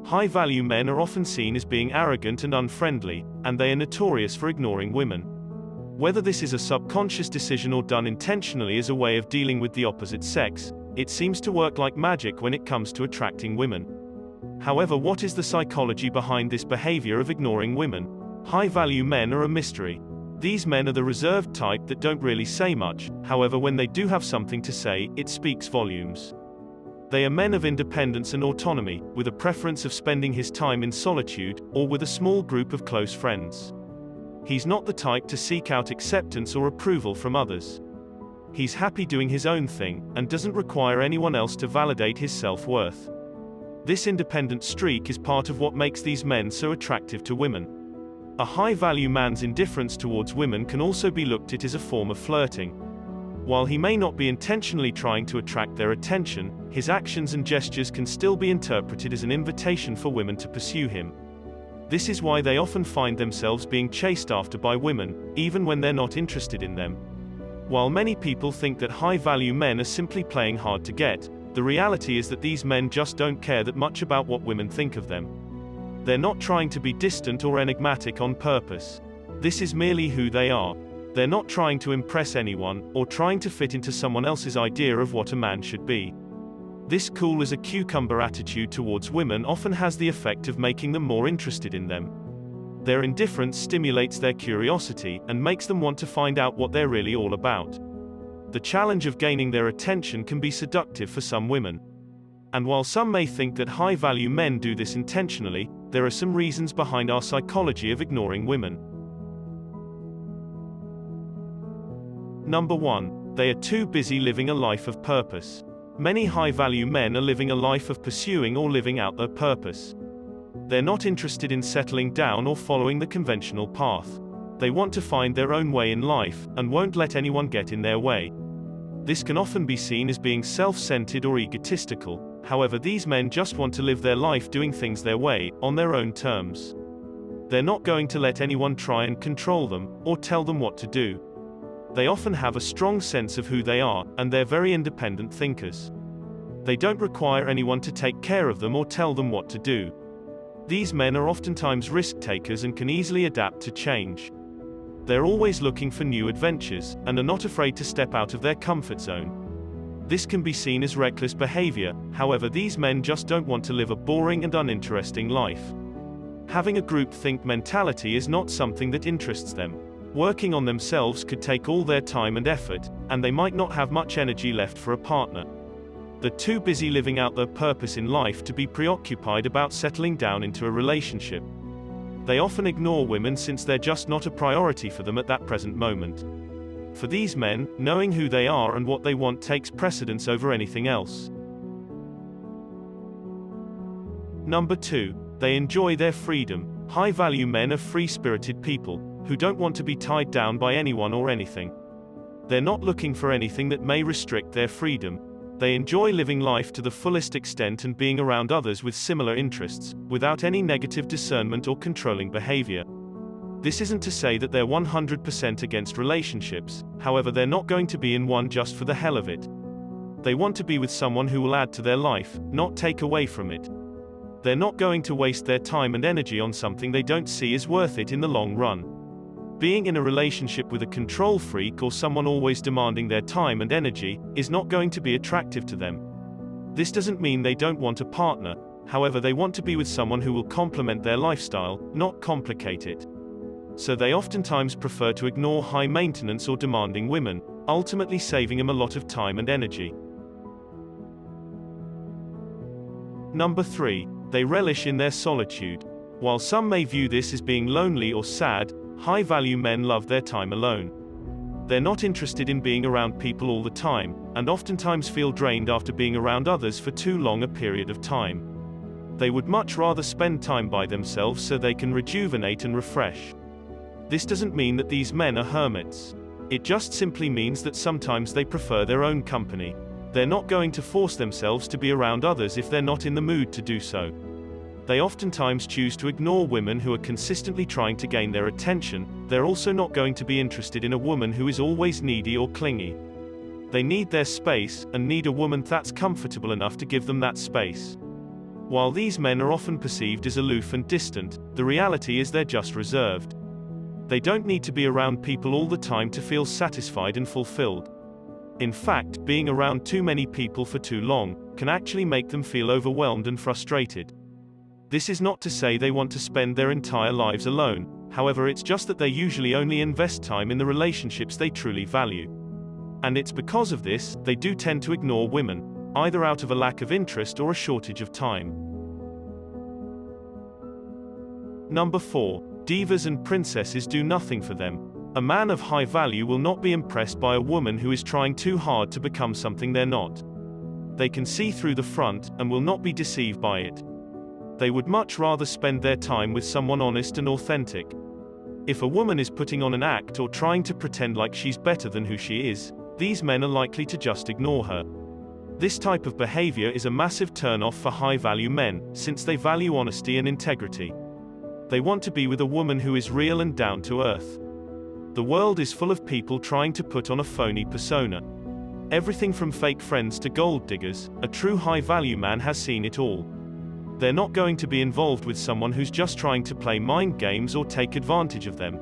High-value men are often seen as being arrogant and unfriendly, and they are notorious for ignoring women. Whether this is a subconscious decision or done intentionally as a way of dealing with the opposite sex, it seems to work like magic when it comes to attracting women. However, what is the psychology behind this behavior of ignoring women? High-value men are a mystery. These men are the reserved type that don't really say much, however when they do have something to say, it speaks volumes. They are men of independence and autonomy, with a preference of spending his time in solitude, or with a small group of close friends. He's not the type to seek out acceptance or approval from others. He's happy doing his own thing, and doesn't require anyone else to validate his self-worth. This independent streak is part of what makes these men so attractive to women. A high-value man's indifference towards women can also be looked at as a form of flirting. While he may not be intentionally trying to attract their attention, his actions and gestures can still be interpreted as an invitation for women to pursue him. This is why they often find themselves being chased after by women, even when they're not interested in them. While many people think that high-value men are simply playing hard to get, the reality is that these men just don't care that much about what women think of them. They're not trying to be distant or enigmatic on purpose. This is merely who they are. They're not trying to impress anyone, or trying to fit into someone else's idea of what a man should be. This cool as a cucumber attitude towards women often has the effect of making them more interested in them. Their indifference stimulates their curiosity, and makes them want to find out what they're really all about. The challenge of gaining their attention can be seductive for some women. And while some may think that high-value men do this intentionally, there are some reasons behind our psychology of ignoring women. Number 1. They are too busy living a life of purpose. Many high-value men are living a life of pursuing or living out their purpose. They're not interested in settling down or following the conventional path. They want to find their own way in life, and won't let anyone get in their way. This can often be seen as being self-centered or egotistical. However, these men just want to live their life doing things their way, on their own terms. They're not going to let anyone try and control them, or tell them what to do. They often have a strong sense of who they are, and they're very independent thinkers. They don't require anyone to take care of them or tell them what to do. These men are oftentimes risk-takers and can easily adapt to change. They're always looking for new adventures, and are not afraid to step out of their comfort zone. This can be seen as reckless behavior, however these men just don't want to live a boring and uninteresting life. Having a groupthink mentality is not something that interests them. Working on themselves could take all their time and effort, and they might not have much energy left for a partner. They're too busy living out their purpose in life to be preoccupied about settling down into a relationship. They often ignore women since they're just not a priority for them at that present moment. For these men, knowing who they are and what they want takes precedence over anything else. Number 2. They enjoy their freedom. High-value men are free-spirited people, who don't want to be tied down by anyone or anything. They're not looking for anything that may restrict their freedom. They enjoy living life to the fullest extent and being around others with similar interests, without any negative discernment or controlling behavior. This isn't to say that they're 100% against relationships, however they're not going to be in one just for the hell of it. They want to be with someone who will add to their life, not take away from it. They're not going to waste their time and energy on something they don't see as worth it in the long run. Being in a relationship with a control freak or someone always demanding their time and energy is not going to be attractive to them. This doesn't mean they don't want a partner, however they want to be with someone who will complement their lifestyle, not complicate it. So they oftentimes prefer to ignore high-maintenance or demanding women, ultimately saving them a lot of time and energy. Number 3. They relish in their solitude. While some may view this as being lonely or sad, high-value men love their time alone. They're not interested in being around people all the time, and oftentimes feel drained after being around others for too long a period of time. They would much rather spend time by themselves so they can rejuvenate and refresh. This doesn't mean that these men are hermits. It just simply means that sometimes they prefer their own company. They're not going to force themselves to be around others if they're not in the mood to do so. They oftentimes choose to ignore women who are consistently trying to gain their attention. They're also not going to be interested in a woman who is always needy or clingy. They need their space, and need a woman that's comfortable enough to give them that space. While these men are often perceived as aloof and distant, the reality is they're just reserved. They don't need to be around people all the time to feel satisfied and fulfilled. In fact, being around too many people for too long can actually make them feel overwhelmed and frustrated. This is not to say they want to spend their entire lives alone, however, it's just that they usually only invest time in the relationships they truly value. And it's because of this, they do tend to ignore women, either out of a lack of interest or a shortage of time. Number 4. Divas and princesses do nothing for them. A man of high value will not be impressed by a woman who is trying too hard to become something they're not. They can see through the front, and will not be deceived by it. They would much rather spend their time with someone honest and authentic. If a woman is putting on an act or trying to pretend like she's better than who she is, these men are likely to just ignore her. This type of behavior is a massive turn-off for high-value men, since they value honesty and integrity. They want to be with a woman who is real and down to earth. The world is full of people trying to put on a phony persona. Everything from fake friends to gold diggers, a true high-value man has seen it all. They're not going to be involved with someone who's just trying to play mind games or take advantage of them.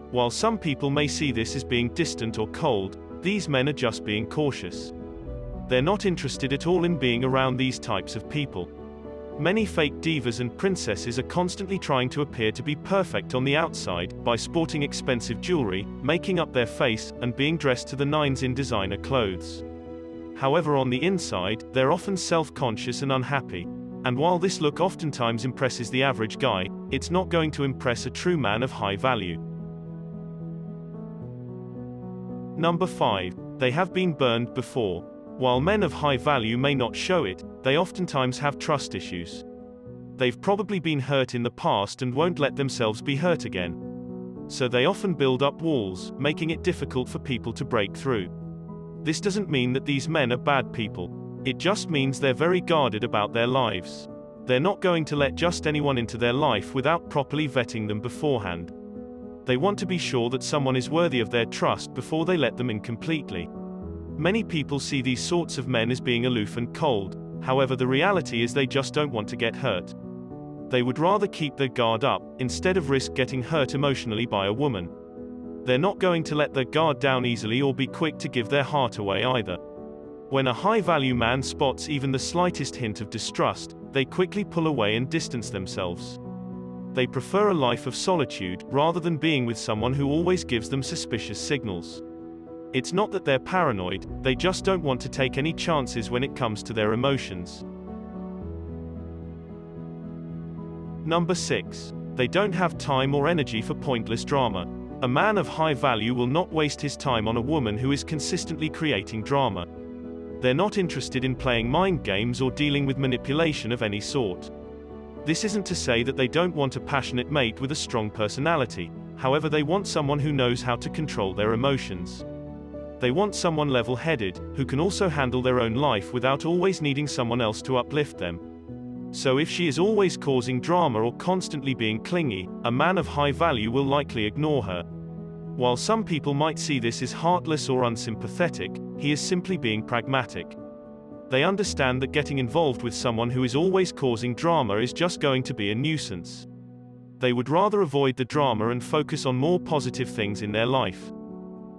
While some people may see this as being distant or cold, these men are just being cautious. They're not interested at all in being around these types of people. Many fake divas and princesses are constantly trying to appear to be perfect on the outside, by sporting expensive jewelry, making up their face, and being dressed to the nines in designer clothes. However, on the inside, they're often self-conscious and unhappy. And while this look oftentimes impresses the average guy, it's not going to impress a true man of high value. Number 5. They have been burned before. While men of high value may not show it, they oftentimes have trust issues. They've probably been hurt in the past and won't let themselves be hurt again. So they often build up walls, making it difficult for people to break through. This doesn't mean that these men are bad people. It just means they're very guarded about their lives. They're not going to let just anyone into their life without properly vetting them beforehand. They want to be sure that someone is worthy of their trust before they let them in completely. Many people see these sorts of men as being aloof and cold, however, the reality is they just don't want to get hurt. They would rather keep their guard up, instead of risk getting hurt emotionally by a woman. They're not going to let their guard down easily or be quick to give their heart away either. When a high-value man spots even the slightest hint of distrust, they quickly pull away and distance themselves. They prefer a life of solitude, rather than being with someone who always gives them suspicious signals. It's not that they're paranoid, they just don't want to take any chances when it comes to their emotions. Number 6. They don't have time or energy for pointless drama. A man of high value will not waste his time on a woman who is consistently creating drama. They're not interested in playing mind games or dealing with manipulation of any sort. This isn't to say that they don't want a passionate mate with a strong personality, however, they want someone who knows how to control their emotions. They want someone level-headed, who can also handle their own life without always needing someone else to uplift them. So if she is always causing drama or constantly being clingy, a man of high value will likely ignore her. While some people might see this as heartless or unsympathetic, he is simply being pragmatic. They understand that getting involved with someone who is always causing drama is just going to be a nuisance. They would rather avoid the drama and focus on more positive things in their life.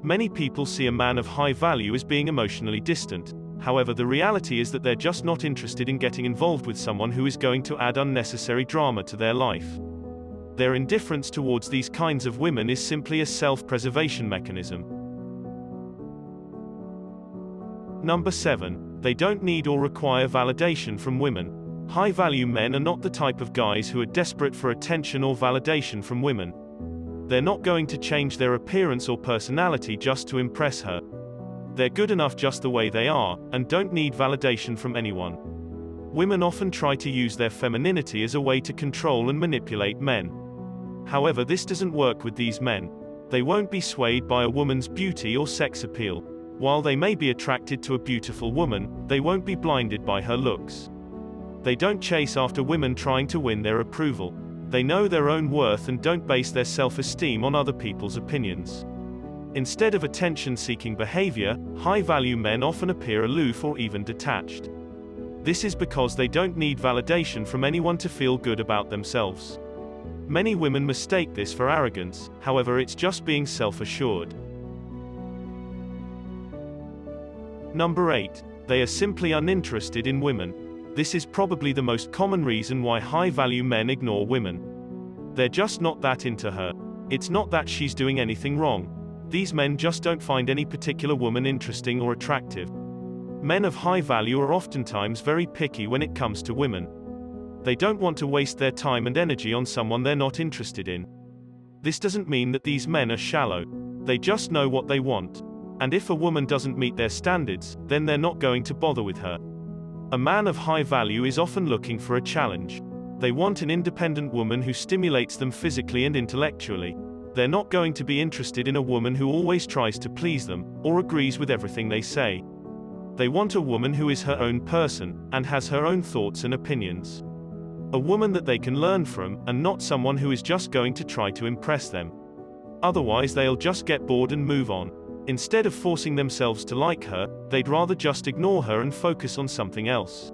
Many people see a man of high value as being emotionally distant. However, the reality is that they're just not interested in getting involved with someone who is going to add unnecessary drama to their life. Their indifference towards these kinds of women is simply a self-preservation mechanism. Number 7. They don't need or require validation from women. High-value men are not the type of guys who are desperate for attention or validation from women. They're not going to change their appearance or personality just to impress her. They're good enough just the way they are, and don't need validation from anyone. Women often try to use their femininity as a way to control and manipulate men. However, this doesn't work with these men. They won't be swayed by a woman's beauty or sex appeal. While they may be attracted to a beautiful woman, they won't be blinded by her looks. They don't chase after women trying to win their approval. They know their own worth and don't base their self-esteem on other people's opinions. Instead of attention-seeking behavior, high-value men often appear aloof or even detached. This is because they don't need validation from anyone to feel good about themselves. Many women mistake this for arrogance, however it's just being self-assured. Number 8. They are simply uninterested in women. This is probably the most common reason why high-value men ignore women. They're just not that into her. It's not that she's doing anything wrong. These men just don't find any particular woman interesting or attractive. Men of high value are oftentimes very picky when it comes to women. They don't want to waste their time and energy on someone they're not interested in. This doesn't mean that these men are shallow. They just know what they want. And if a woman doesn't meet their standards, then they're not going to bother with her. A man of high value is often looking for a challenge. They want an independent woman who stimulates them physically and intellectually. They're not going to be interested in a woman who always tries to please them, or agrees with everything they say. They want a woman who is her own person, and has her own thoughts and opinions. A woman that they can learn from, and not someone who is just going to try to impress them. Otherwise they'll just get bored and move on. Instead of forcing themselves to like her, they'd rather just ignore her and focus on something else.